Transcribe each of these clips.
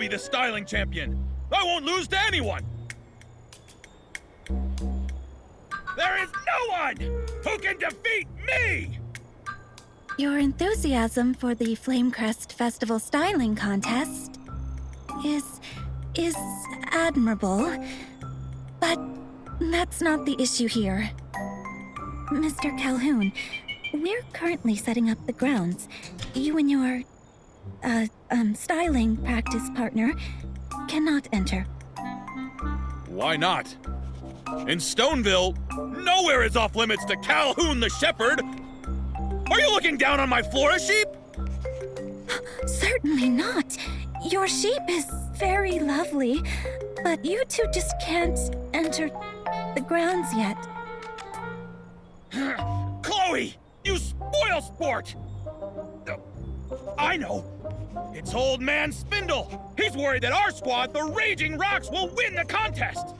be the styling champion. I won't lose to anyone. There is no one who can defeat me! Your enthusiasm for the Flamecrest Festival Styling Contest is admirable, but that's not the issue here. Mr. Calhoun, we're currently setting up the grounds. You and your, styling practice partner cannot enter. Why not? In Stoneville, nowhere is off limits to Calhoun the Shepherd! Are you looking down on my flora sheep? Certainly not. Your sheep is very lovely, but you two just can't enter the grounds yet. Chloe, you spoil sport! I know. It's old man Spindle. He's worried that our squad, the Raging Rocks, will win the contest.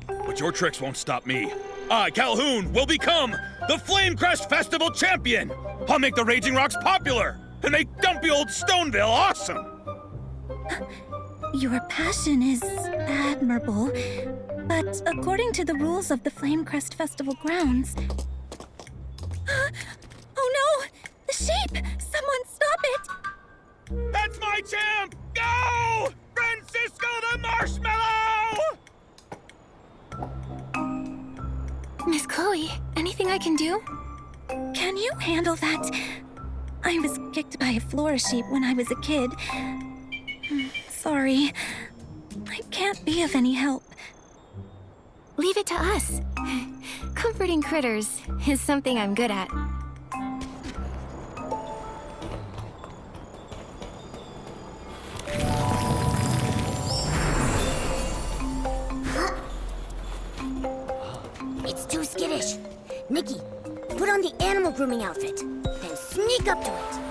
But your tricks won't stop me. I, Calhoun, will become the Flamecrest Festival champion. I'll make the Raging Rocks popular and make dumpy old Stoneville awesome. Your passion is admirable, but according to the rules of the Flamecrest Festival grounds... Oh no! The sheep! Someone stop it! That's my champ! Go! Francisco the Marshmallow! Miss Chloe, anything I can do? Can you handle that? I was kicked by a flora sheep when I was a kid. Sorry. I can't be of any help. Leave it to us. Comforting critters is something I'm good at. It's too skittish. Nikki, put on the animal grooming outfit, then sneak up to it.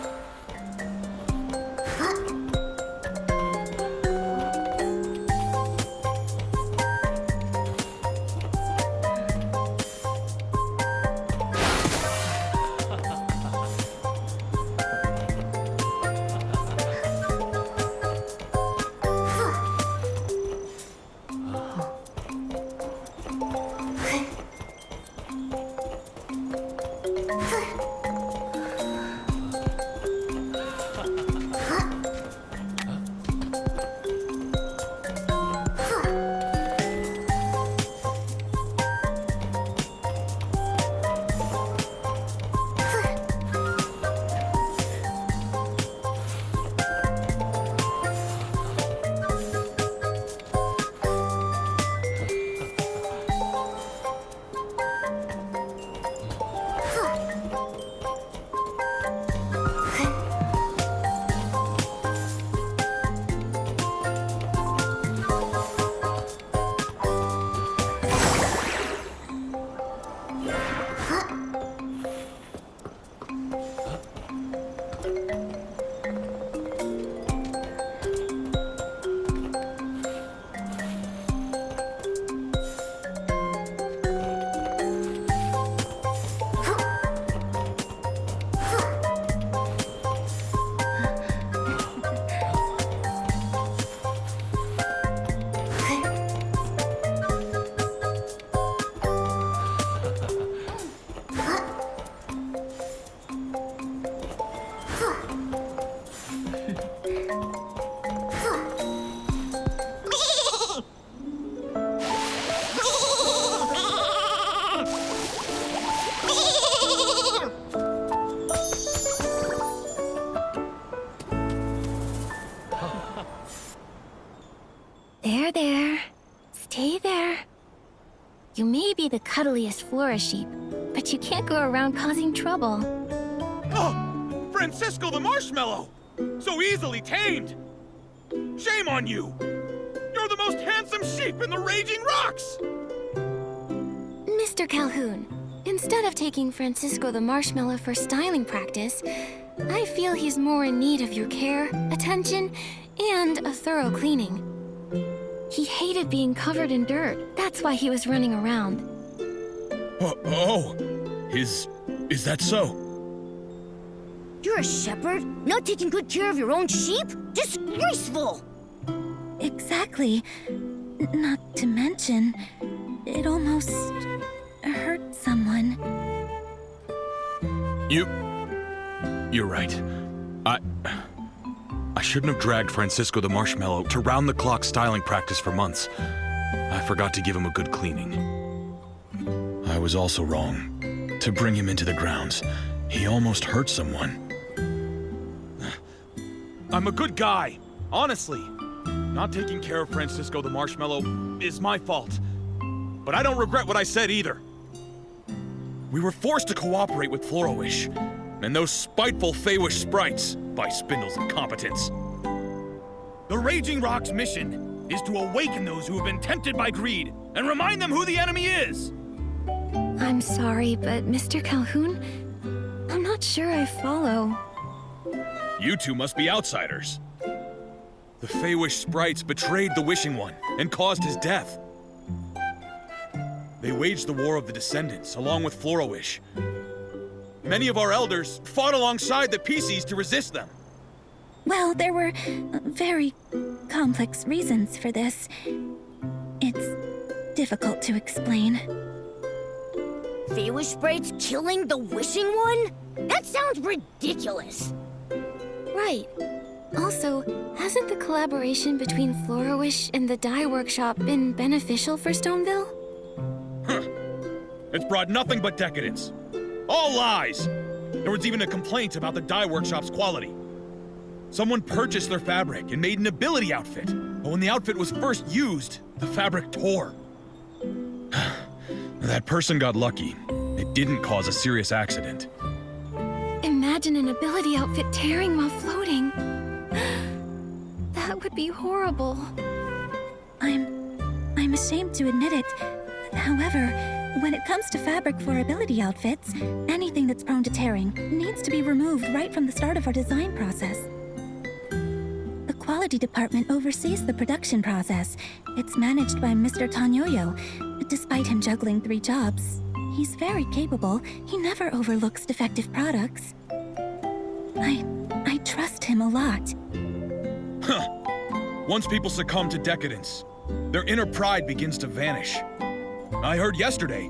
There. Stay there. You may be the cuddliest flora sheep, but you can't go around causing trouble. Oh, Francisco the Marshmallow! So easily tamed! Shame on you! You're the most handsome sheep in the Raging Rocks! Mr. Calhoun, instead of taking Francisco the Marshmallow for styling practice, I feel he's more in need of your care, attention, and a thorough cleaning. He hated being covered in dirt. That's why he was running around. Is that so? You're a shepherd? Not taking good care of your own sheep? Disgraceful! Exactly. Not to mention, it almost hurt someone. You're right. I shouldn't have dragged Francisco the Marshmallow to round-the-clock styling practice for months. I forgot to give him a good cleaning. I was also wrong to bring him into the grounds. He almost hurt someone. I'm a good guy, honestly. Not taking care of Francisco the Marshmallow is my fault. But I don't regret what I said either. We were forced to cooperate with Florowish and those spiteful Feywish sprites by Spindle's incompetence. The Raging Rock's mission is to awaken those who have been tempted by greed and remind them who the enemy is. I'm sorry, but Mr. Calhoun, I'm not sure I follow. You two must be outsiders. The Feywish sprites betrayed the Wishing One and caused his death. They waged the War of the Descendants along with Florowish. Many of our elders fought alongside the PCs to resist them. Well, there were very complex reasons for this. It's difficult to explain. Feywish sprites killing the Wishing One? That sounds ridiculous. Right. Also, hasn't the collaboration between Florowish and the dye workshop been beneficial for Stoneville? It's brought nothing but decadence. All lies! There was even a complaint about the dye workshop's quality. Someone purchased their fabric and made an ability outfit. But when the outfit was first used, the fabric tore. That person got lucky. It didn't cause a serious accident. Imagine an ability outfit tearing while floating. That would be horrible. I'm ashamed to admit it. However, when it comes to fabric for ability outfits, anything that's prone to tearing needs to be removed right from the start of our design process. The quality department oversees the production process. It's managed by Mr. Tanyoyo. Despite him juggling 3 jobs, he's very capable. He never overlooks defective products. I trust him a lot. Once people succumb to decadence, their inner pride begins to vanish. I heard yesterday,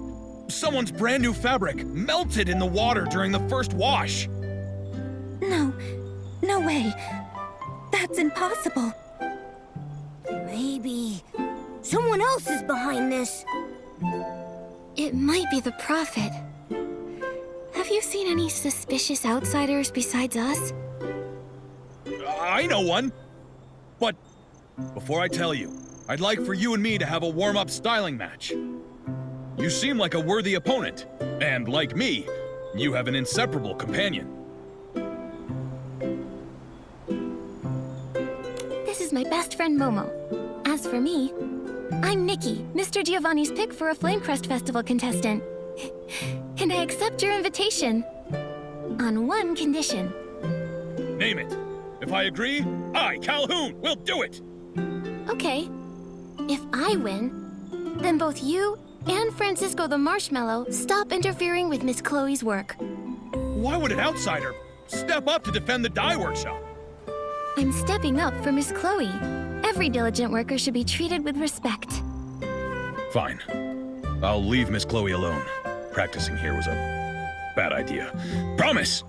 someone's brand new fabric melted in the water during the first wash. No way. That's impossible. Maybe someone else is behind this. It might be the Prophet. Have you seen any suspicious outsiders besides us? I know one. But before I tell you, I'd like for you and me to have a warm-up styling match. You seem like a worthy opponent, and like me, you have an inseparable companion. This is my best friend Momo. As for me, I'm Nikki, Mr. Giovanni's pick for a Flamecrest Festival contestant. And I accept your invitation. On one condition. Name it. If I agree, I, Calhoun, will do it! Okay. If I win, then both you and Francisco the Marshmallow stop interfering with Miss Chloe's work. Why would an outsider step up to defend the dye workshop? I'm stepping up for Miss Chloe. Every diligent worker should be treated with respect. Fine. I'll leave Miss Chloe alone. Practicing here was a bad idea. Promise!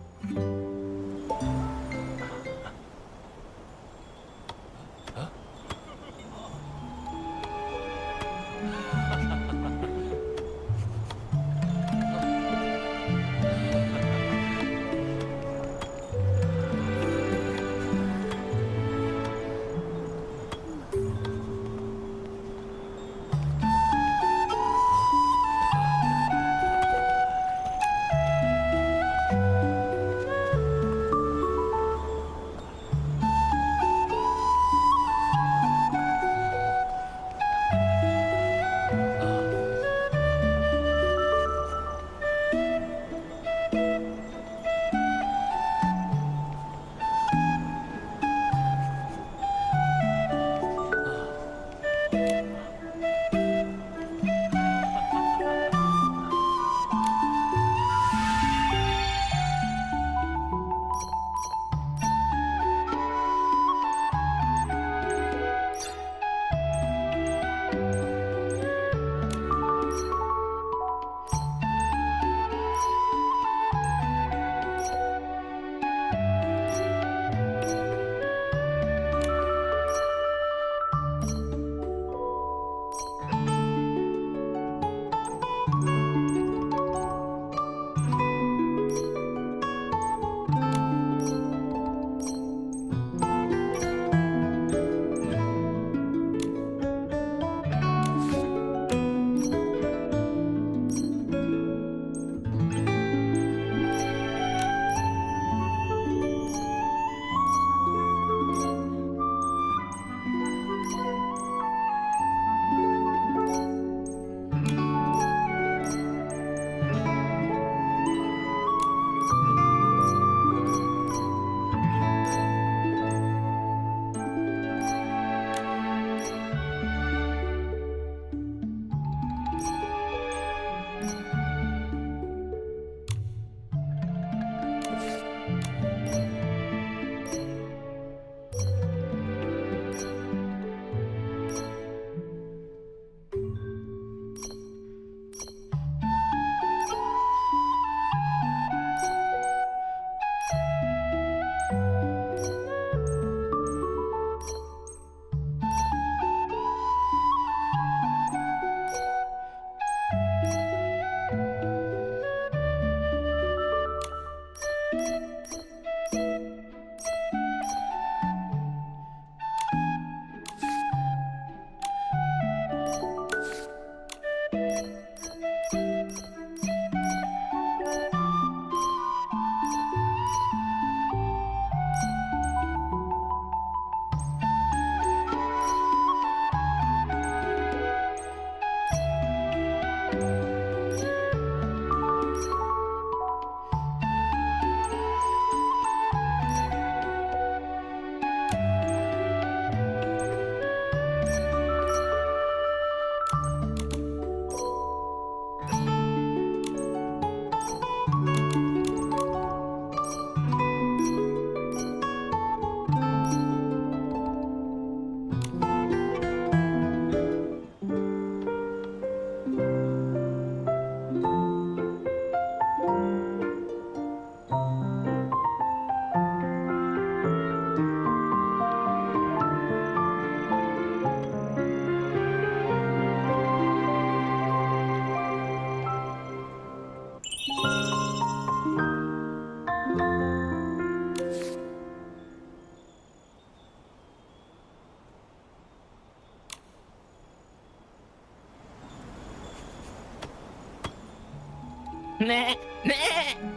Nah, nah,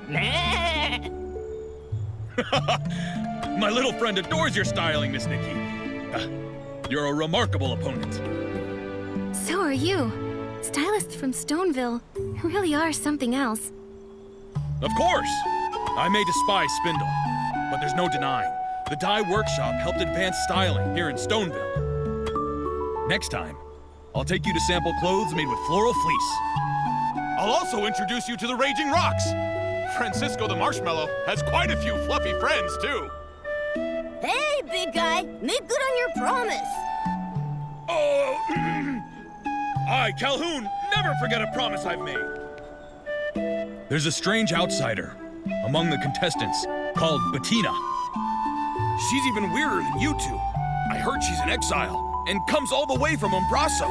nah. My little friend adores your styling, Miss Nikki. You're a remarkable opponent. So are you. Stylists from Stoneville really are something else. Of course! I may despise Spindle, but there's no denying. The dye workshop helped advance styling here in Stoneville. Next time, I'll take you to sample clothes made with floral fleece. I'll also introduce you to the Raging Rocks. Francisco the Marshmallow has quite a few fluffy friends, too. Hey, big guy, make good on your promise. Oh, I, Calhoun, never forget a promise I've made. There's a strange outsider among the contestants called Bettina. She's even weirder than you two. I heard she's in exile and comes all the way from Umbraso.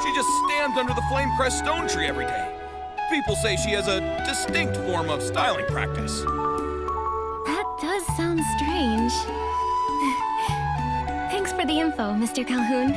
She just stands under the Flamecrest stone tree every day. People say she has a distinct form of styling practice. That does sound strange. Thanks for the info, Mr. Calhoun.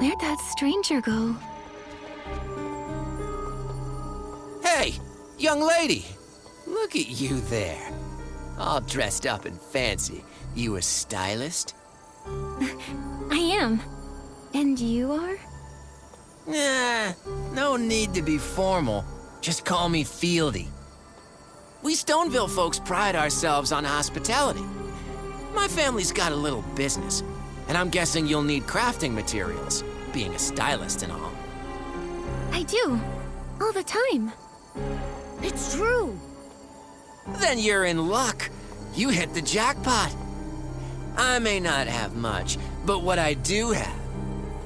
Where'd that stranger go? Hey, young lady. Look at you there. All dressed up and fancy. You a stylist? I am. And you are? Nah, no need to be formal. Just call me Fieldy. We Stoneville folks pride ourselves on hospitality. My family's got a little business, and I'm guessing you'll need crafting materials, being a stylist and all. I do. All the time. It's true. Then you're in luck. You hit the jackpot. I may not have much, but what I do have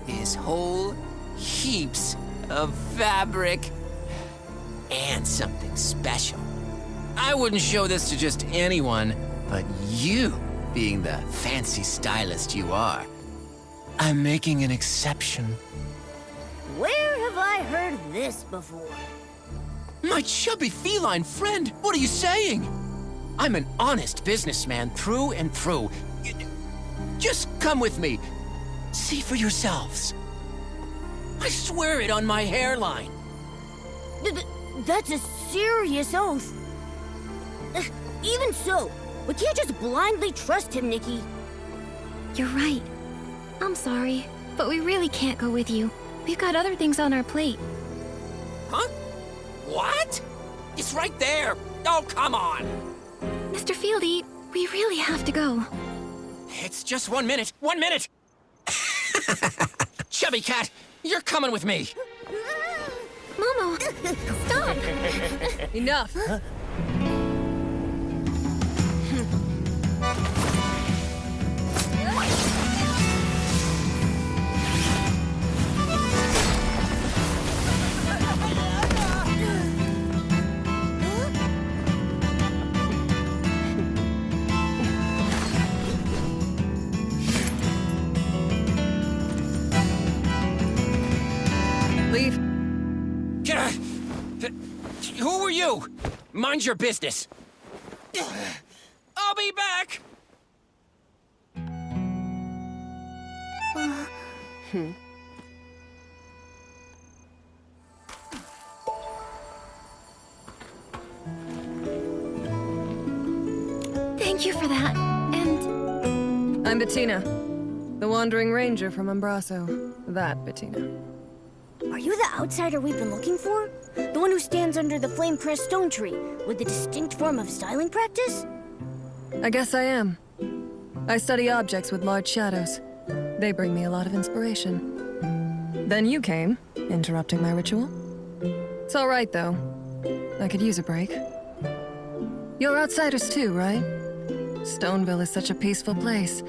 is whole heaps of fabric and something special. I wouldn't show this to just anyone, but you, being the fancy stylist you are, I'm making an exception. Where have I heard this before? My chubby feline friend, what are you saying? I'm an honest businessman through and through. Just come with me. See for yourselves. I swear it on my hairline. That's a serious oath. Even so, we can't just blindly trust him, Nikki. You're right. I'm sorry, but we really can't go with you. We've got other things on our plate. Huh? What? It's right there. Oh, come on. Mr. Fieldy, we really have to go. It's just 1 minute. 1 minute. Chubby cat, you're coming with me. Momo, stop! Enough. Who are you? Mind your business. I'll be back! Thank you for that. And I'm Bettina, the Wandering Ranger from Umbraso. That Bettina. Are you the outsider we've been looking for? The one who stands under the Flamecrest stone tree with the distinct form of styling practice? I guess I am. I study objects with large shadows. They bring me a lot of inspiration. Then you came, interrupting my ritual. It's all right, though. I could use a break. You're outsiders too, right? Stoneville is such a peaceful place.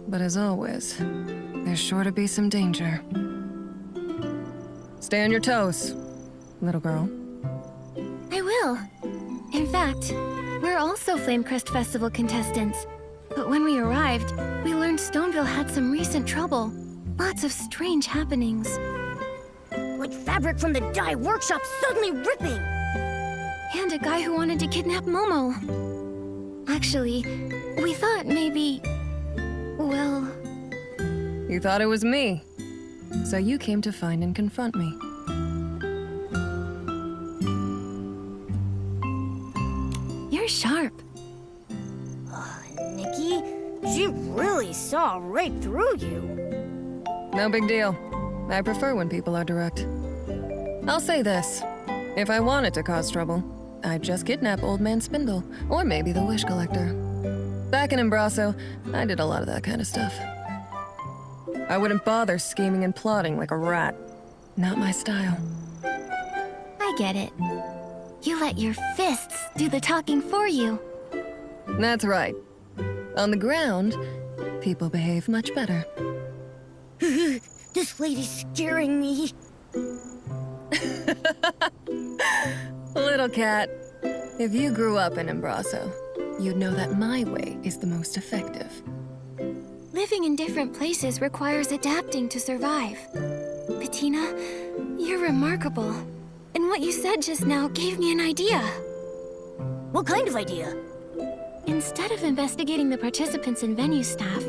But as always, there's sure to be some danger. Stay on your toes, little girl. I will. In fact, we're also Flamecrest Festival contestants. But when we arrived, we learned Stoneville had some recent trouble. Lots of strange happenings. Like fabric from the dye workshop suddenly ripping! And a guy who wanted to kidnap Momo. Actually, we thought maybe... well... You thought it was me. So you came to find and confront me. You're sharp. Nikki, she really saw right through you. No big deal. I prefer when people are direct. I'll say this. If I wanted to cause trouble, I'd just kidnap Old Man Spindle, or maybe the Wish Collector. Back in Umbraso, I did a lot of that kind of stuff. I wouldn't bother scheming and plotting like a rat. Not my style. I get it. You let your fists do the talking for you. That's right. On the ground, people behave much better. This lady's scaring me. Little cat, if you grew up in Umbraso, you'd know that my way is the most effective. Living in different places requires adapting to survive. Bettina, you're remarkable. And what you said just now gave me an idea. What kind of idea? Instead of investigating the participants and venue staff,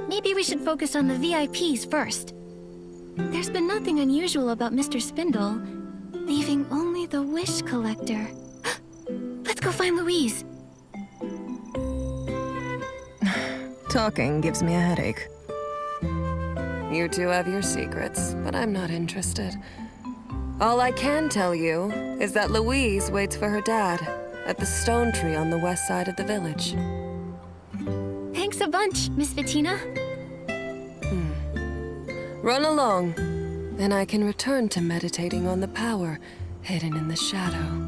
maybe we should focus on the VIPs first. There's been nothing unusual about Mr. Spindle, leaving only the Wish Collector. Let's go find Louise. Talking gives me a headache. You two have your secrets, but I'm not interested. All I can tell you is that Louise waits for her dad at the stone tree on the west side of the village. Thanks a bunch, Miss Bettina. Run along, and I can return to meditating on the power hidden in the shadow.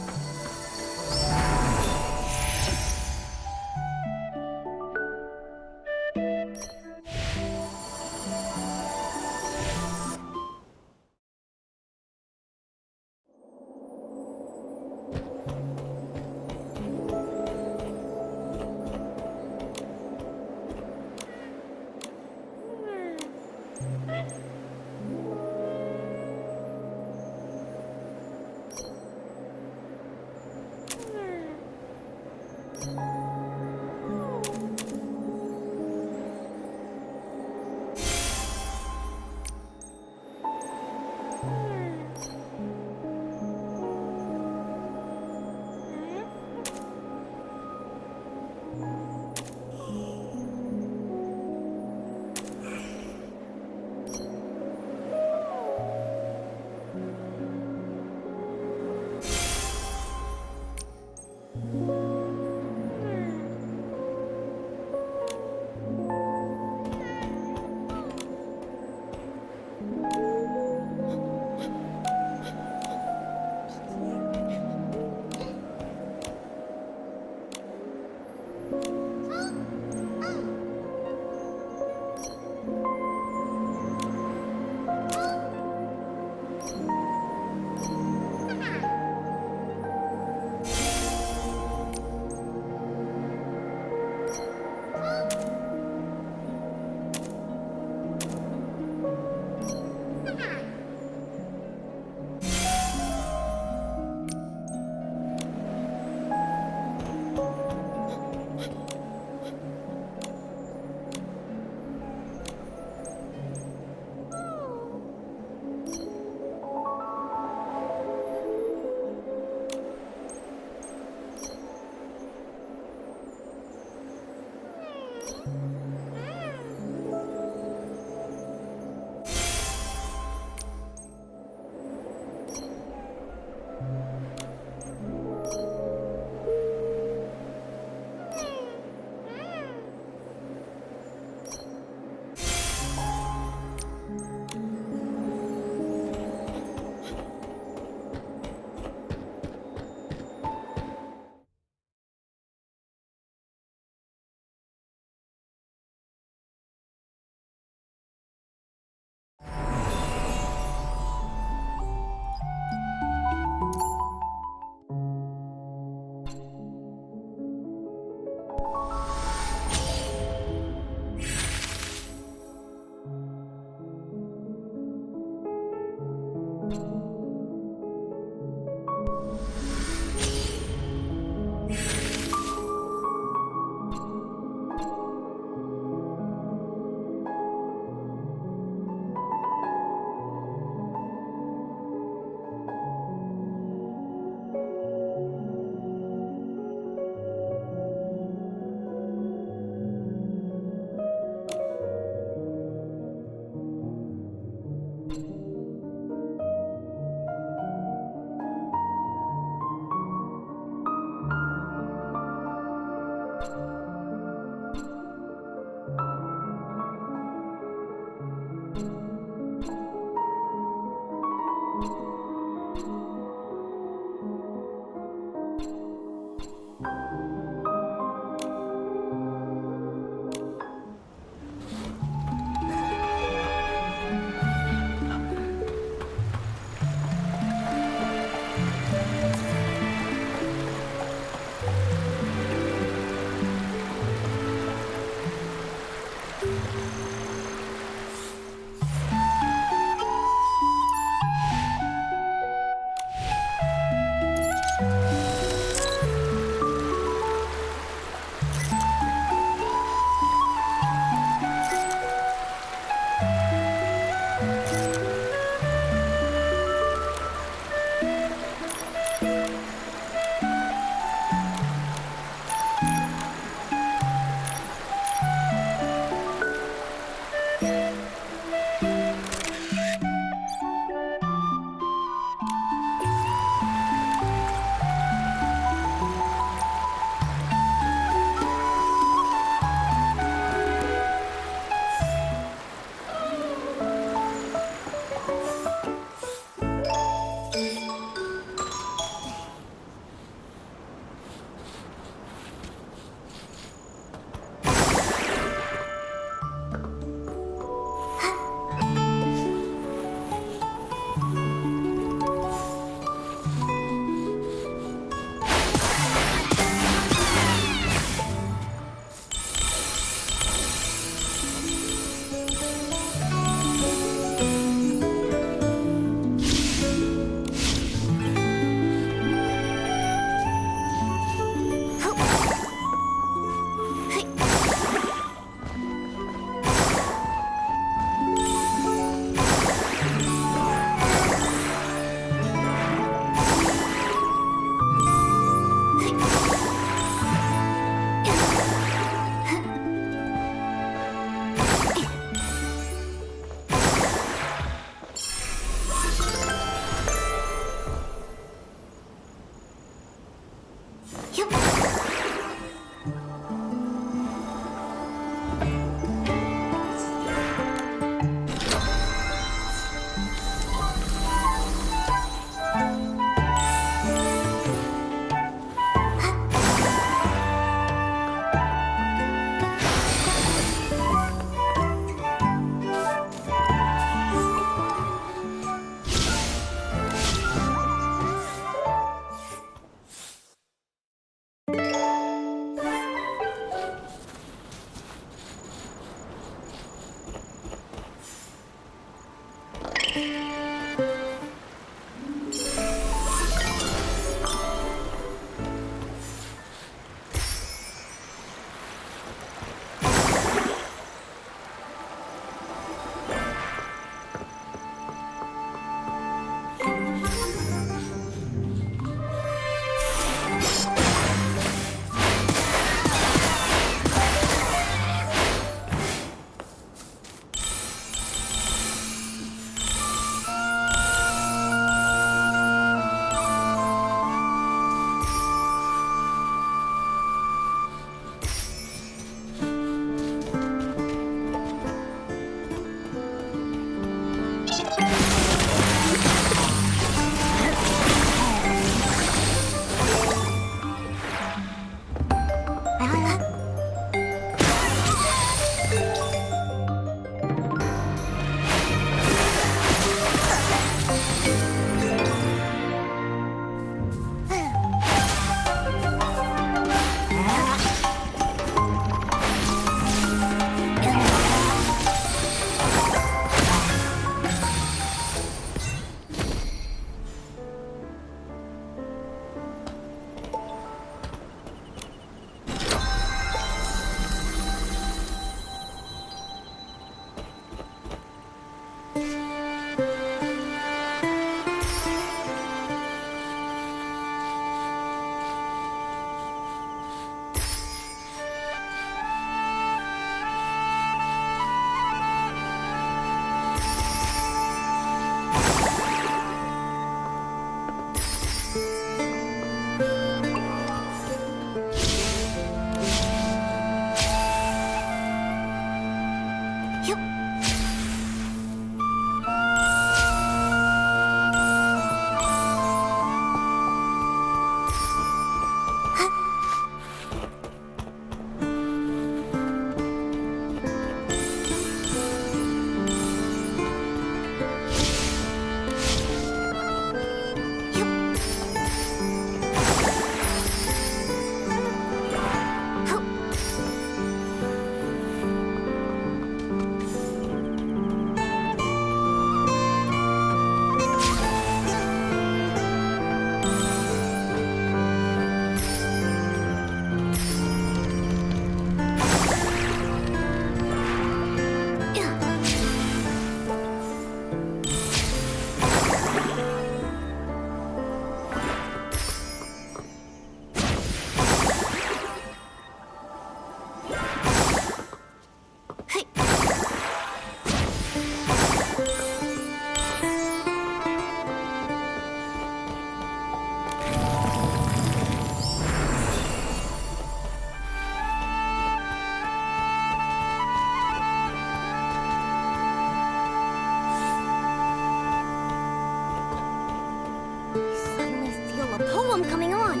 feel a poem coming on.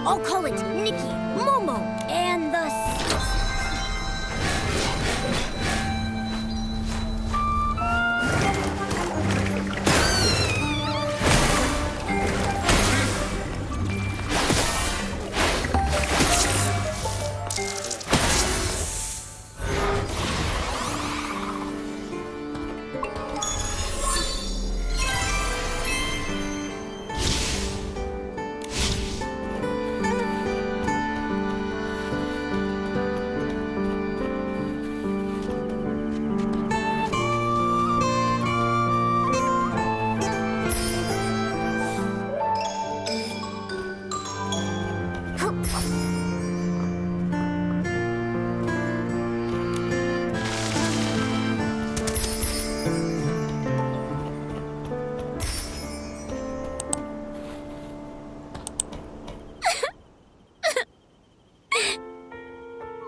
I'll call it Nikki, Momo, and the...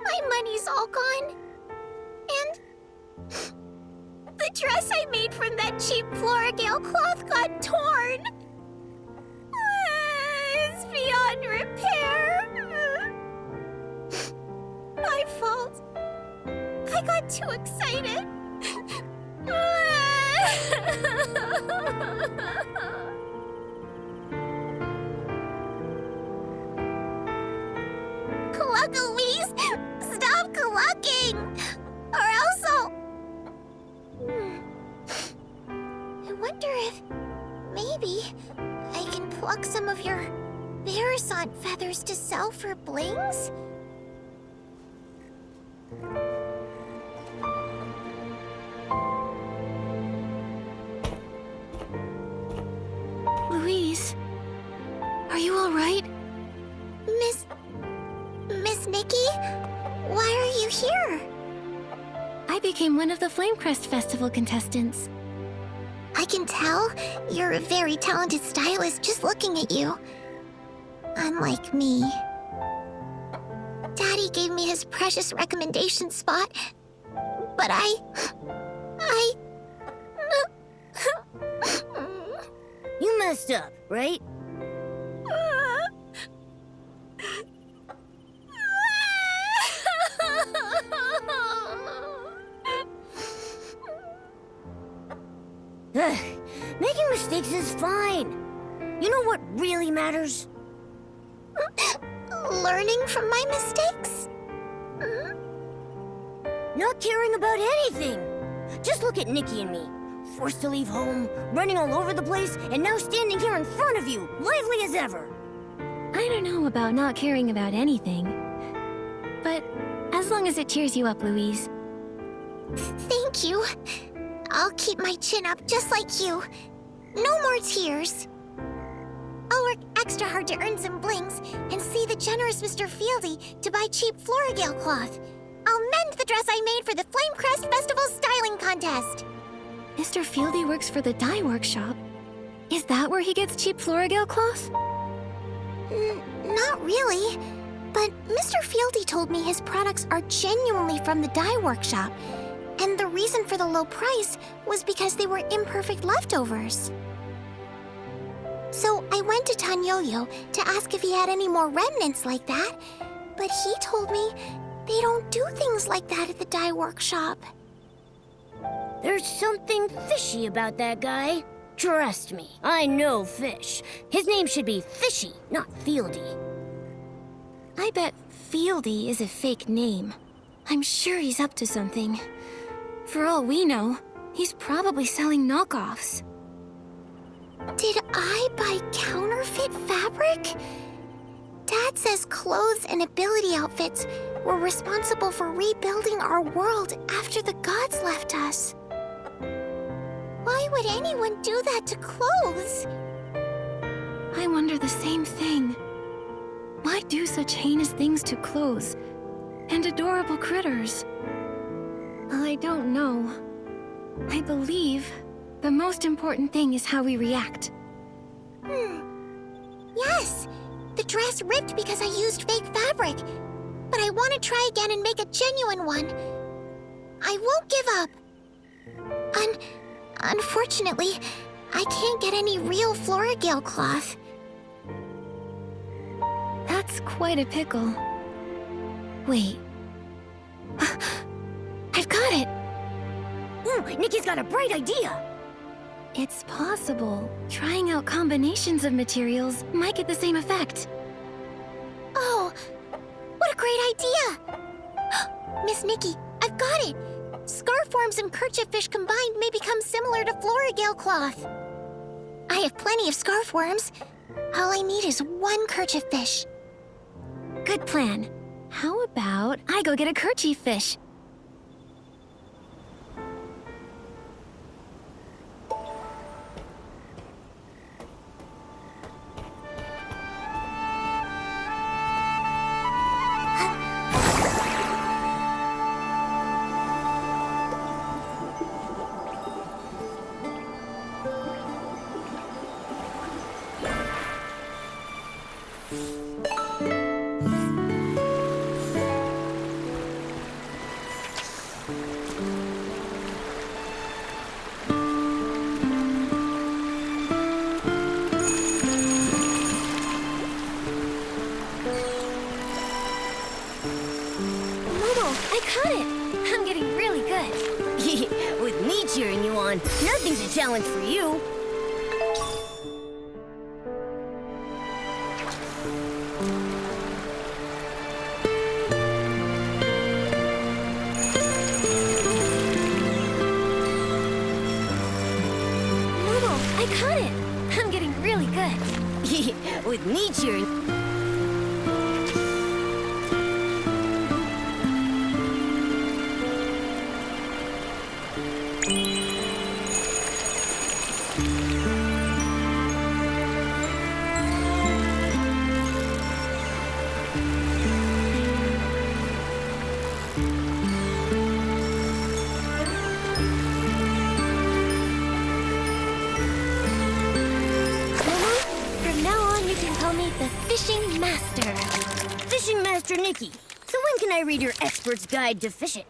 My money's all gone. And the dress I made from that cheap Floragale cloth got torn. It's beyond repair. My fault. I got too excited. Cluck, Louise! Stop clucking! Or else I'll... I wonder if... maybe I can pluck some of your Verisant feathers to sell for blings? Louise, are you all right? Miss Nikki? Why are you here? I became one of the Flamecrest Festival contestants. I can tell you're a very talented stylist just looking at you. Unlike me. Daddy gave me his precious recommendation spot, but I... You messed up, right? Making mistakes is fine. You know what really matters? Learning from my mistakes? Not caring about anything. Just look at Nikki and me. Forced to leave home, running all over the place, and now standing here in front of you, lively as ever. I don't know about not caring about anything. But as long as it cheers you up, Louise. Thank you. I'll keep my chin up just like you. No more tears. I'll work extra hard to earn some blings and see the generous Mr. Fieldy to buy cheap Floragale cloth. I'll mend the dress I made for the Flamecrest Festival styling contest. Mr. Fieldy works for the dye workshop. Is that where he gets cheap Floragale cloth? Not really. But Mr. Fieldy told me his products are genuinely from the dye workshop. And the reason for the low price was because they were imperfect leftovers. So I went to Tanyoyo to ask if he had any more remnants like that, but he told me they don't do things like that at the dye workshop. There's something fishy about that guy. Trust me, I know fish. His name should be Fishy, not Fieldy. I bet Fieldy is a fake name. I'm sure he's up to something. For all we know, he's probably selling knockoffs. Did I buy counterfeit fabric? Dad says clothes and ability outfits were responsible for rebuilding our world after the gods left us. Why would anyone do that to clothes? I wonder the same thing. Why do such heinous things to clothes and adorable critters? I don't know. I believe the most important thing is how we react. Yes! The dress ripped because I used fake fabric. But I want to try again and make a genuine one. I won't give up. Unfortunately, I can't get any real Floragale cloth. It's quite a pickle. Wait. I've got it! Nikki's got a bright idea! It's possible. Trying out combinations of materials might get the same effect. Oh, what a great idea! Miss Nikki, I've got it! Scarf worms and kerchief fish combined may become similar to Florigale cloth. I have plenty of scarf worms. All I need is one kerchief fish. Good plan. How about I go get a kerchief fish? I caught it! I'm getting really good. With me cheering you on, nothing's a challenge for you. Momo, I caught it! I'm getting really good. With me cheering... The Fishing Master. Fishing Master Nikki. So when can I read your expert's guide to fishing?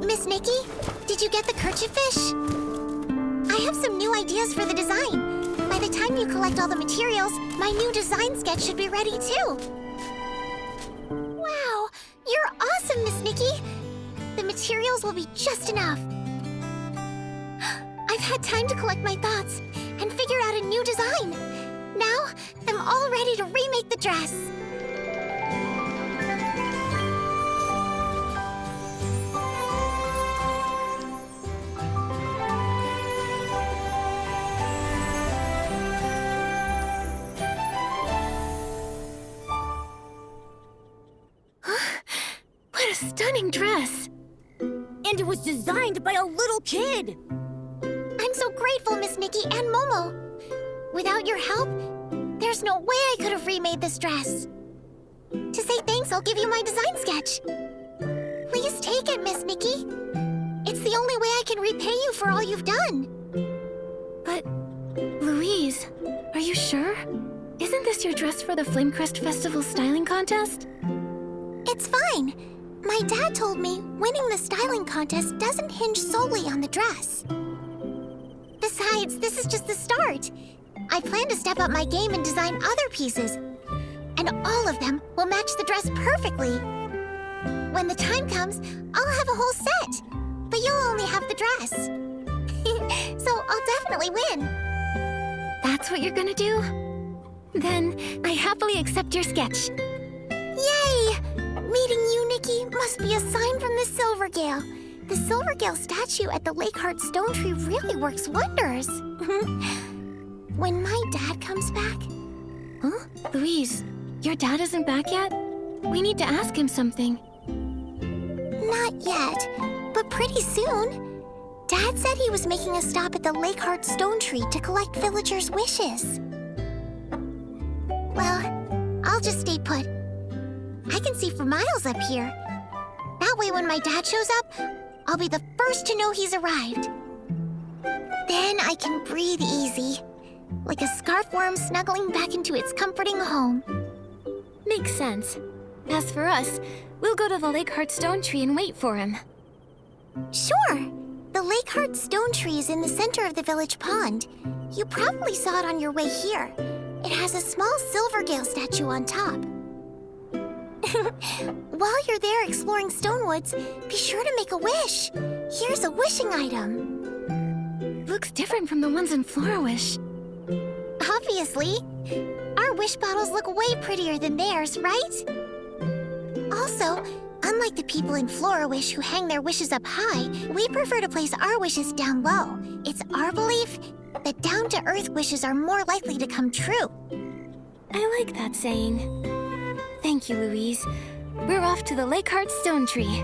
Miss Nikki, did you get the kerchief fish? I have some new ideas for the design. By the time you collect all the materials, my new design sketch should be ready too. Wow, you're awesome, Miss Nikki. The materials will be just enough. I've had time to collect my thoughts and figure out a new design. Now, I'm all ready to remake the dress. What a stunning dress! And it was designed by a little kid! I'm so grateful, Miss Nikki and Momo. Without your help, there's no way I could have remade this dress. To say thanks, I'll give you my design sketch. Please take it, Miss Nikki. It's the only way I can repay you for all you've done. But, Louise, are you sure? Isn't this your dress for the Flamecrest Festival styling contest? It's fine. My dad told me winning the styling contest doesn't hinge solely on the dress. Besides, this is just the start. I plan to step up my game and design other pieces. And all of them will match the dress perfectly. When the time comes, I'll have a whole set. But you'll only have the dress. So I'll definitely win. That's what you're gonna do? Then I happily accept your sketch. Yay! Meeting you, Nikki, must be a sign from the Silvergale. The Silvergale statue at the Lakeheart Stone Tree really works wonders. When my dad comes back... Huh? Louise, your dad isn't back yet? We need to ask him something. Not yet, but pretty soon. Dad said he was making a stop at the Lakeheart Stone Tree to collect villagers' wishes. Well, I'll just stay put. I can see for miles up here. That way when my dad shows up, I'll be the first to know he's arrived. Then I can breathe easy, like a scarf worm snuggling back into its comforting home. Makes sense. As for us, we'll go to the Lakeheart Stone Tree and wait for him. Sure! The Lakeheart Stone Tree is in the center of the village pond. You probably saw it on your way here. It has a small Silvergale statue on top. While you're there exploring Stonewoods, be sure to make a wish. Here's a wishing item. Looks different from the ones in Florawish. Obviously. Our wish bottles look way prettier than theirs, right? Also, unlike the people in Florawish who hang their wishes up high, we prefer to place our wishes down low. It's our belief that down-to-earth wishes are more likely to come true. I like that saying. Thank you, Louise. We're off to the Lakeheart Stone Tree.